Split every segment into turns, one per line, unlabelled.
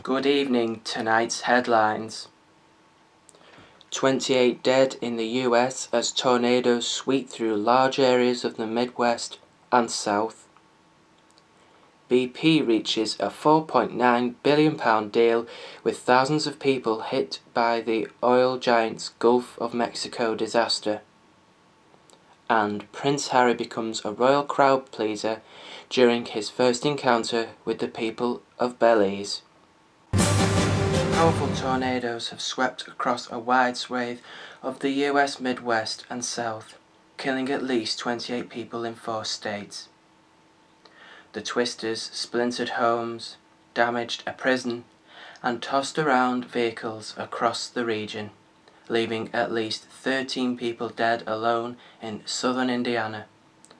Good evening. Tonight's headlines. 28 dead in the US as tornadoes sweep through large areas of the Midwest and South. BP reaches a £4.9 billion deal with thousands of people hit by the oil giant's Gulf of Mexico disaster. And Prince Harry becomes a royal crowd pleaser during his first encounter with the people of Belize. Powerful tornadoes have swept across a wide swathe of the US Midwest and South, killing at least 28 people in 4 states. The twisters splintered homes, damaged a prison, and tossed around vehicles across the region, leaving at least 13 people dead alone in southern Indiana,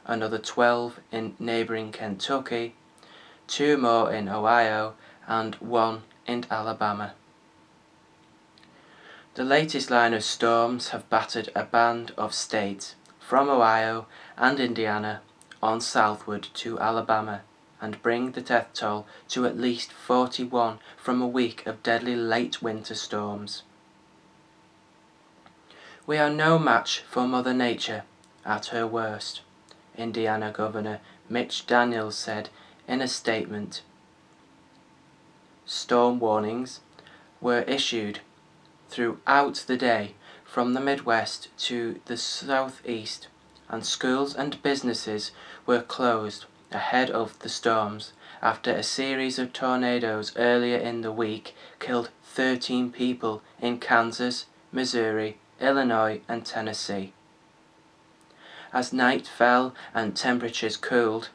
another 12 in neighboring Kentucky, 2 more in Ohio, and 1 in Alabama. The latest line of storms have battered a band of states, from Ohio and Indiana on southward to Alabama, and bring the death toll to at least 41 from a week of deadly late winter storms. We are no match for Mother Nature at her worst, Indiana Governor Mitch Daniels said in a statement. Storm warnings were issued throughout the day from the Midwest to the Southeast, and schools and businesses were closed ahead of the storms after a series of tornadoes earlier in the week killed 13 people in Kansas, Missouri, Illinois, and Tennessee. As night fell and temperatures cooled,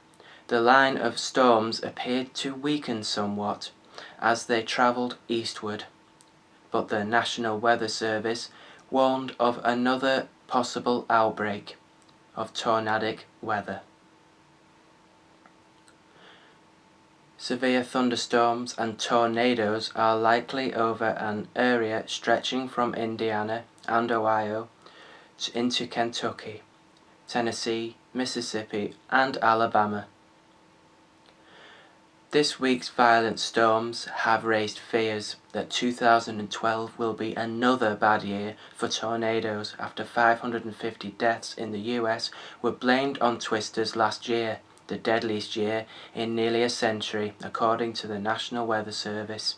the line of storms appeared to weaken somewhat as they traveled eastward, but the National Weather Service warned of another possible outbreak of tornadic weather. Severe thunderstorms and tornadoes are likely over an area stretching from Indiana and Ohio into Kentucky, Tennessee, Mississippi, and Alabama. This week's violent storms have raised fears that 2012 will be another bad year for tornadoes after 550 deaths in the US were blamed on twisters last year, the deadliest year in nearly a century, according to the National Weather Service.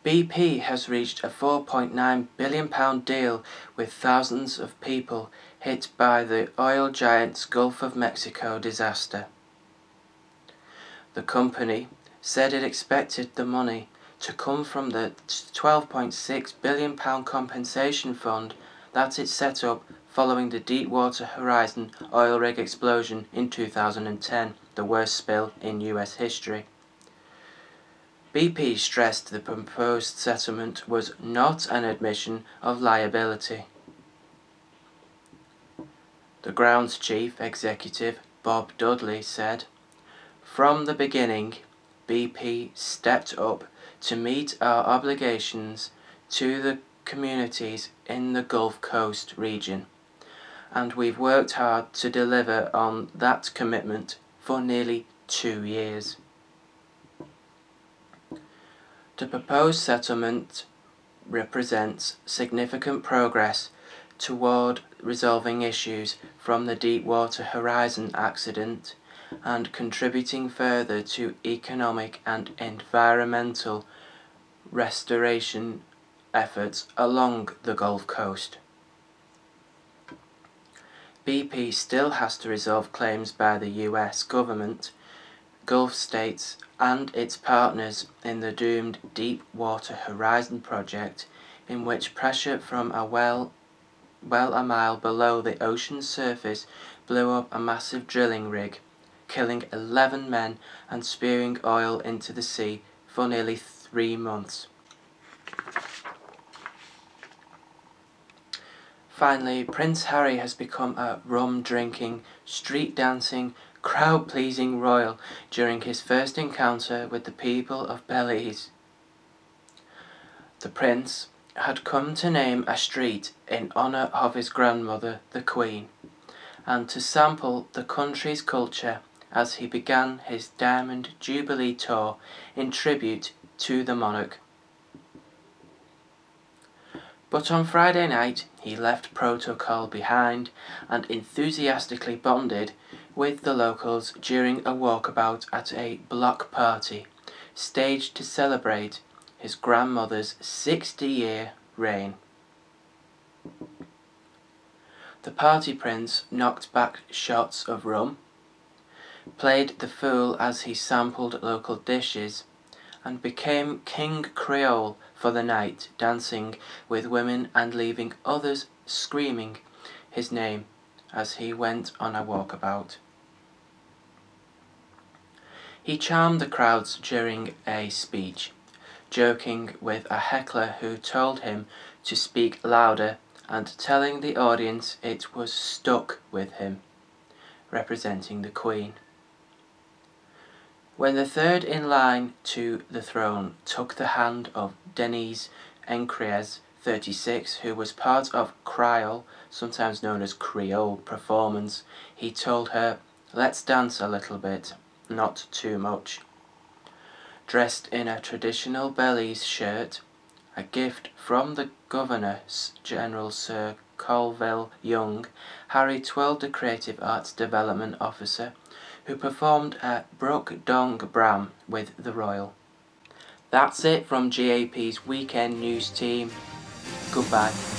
BP has reached a £4.9 billion deal with thousands of people hit by the oil giant's Gulf of Mexico disaster. The company said it expected the money to come from the £12.6 billion compensation fund that it set up following the Deepwater Horizon oil rig explosion in 2010, the worst spill in US history. BP stressed the proposed settlement was not an admission of liability. The ground's chief executive, Bob Dudley, said, "From the beginning, BP stepped up to meet our obligations to the communities in the Gulf Coast region, and we've worked hard to deliver on that commitment for nearly 2 years." The proposed settlement represents significant progress toward resolving issues from the Deepwater Horizon accident and contributing further to economic and environmental restoration efforts along the Gulf Coast. BP still has to resolve claims by the US government, Gulf states, and its partners in the doomed Deepwater Horizon project, in which pressure from a well a mile below the ocean's surface blew up a massive drilling rig, killing 11 men and spewing oil into the sea for nearly 3 months. Finally, Prince Harry has become a rum-drinking, street-dancing, crowd-pleasing royal during his first encounter with the people of Belize. The prince had come to name a street in honour of his grandmother, the Queen, and to sample the country's culture as he began his Diamond Jubilee tour in tribute to the monarch. But on Friday night he left protocol behind and enthusiastically bonded with the locals during a walkabout at a block party staged to celebrate his grandmother's 60-year reign. The party prince knocked back shots of rum, played the fool as he sampled local dishes, and became King Creole for the night, dancing with women and leaving others screaming his name as he went on a walkabout. He charmed the crowds during a speech, joking with a heckler who told him to speak louder and telling the audience it was stuck with him, representing the Queen. When the third in line to the throne took the hand of Denise Encries, 36, who was part of Creole, sometimes known as Creole performance, he told her, "Let's dance a little bit, not too much." Dressed in a traditional Belize shirt, a gift from the Governor General Sir Colville Young, Harry twirled the Creative Arts Development Officer, who performed a Brooke Dong Bram with the Royal. That's it from GAP's Weekend News Team. Goodbye.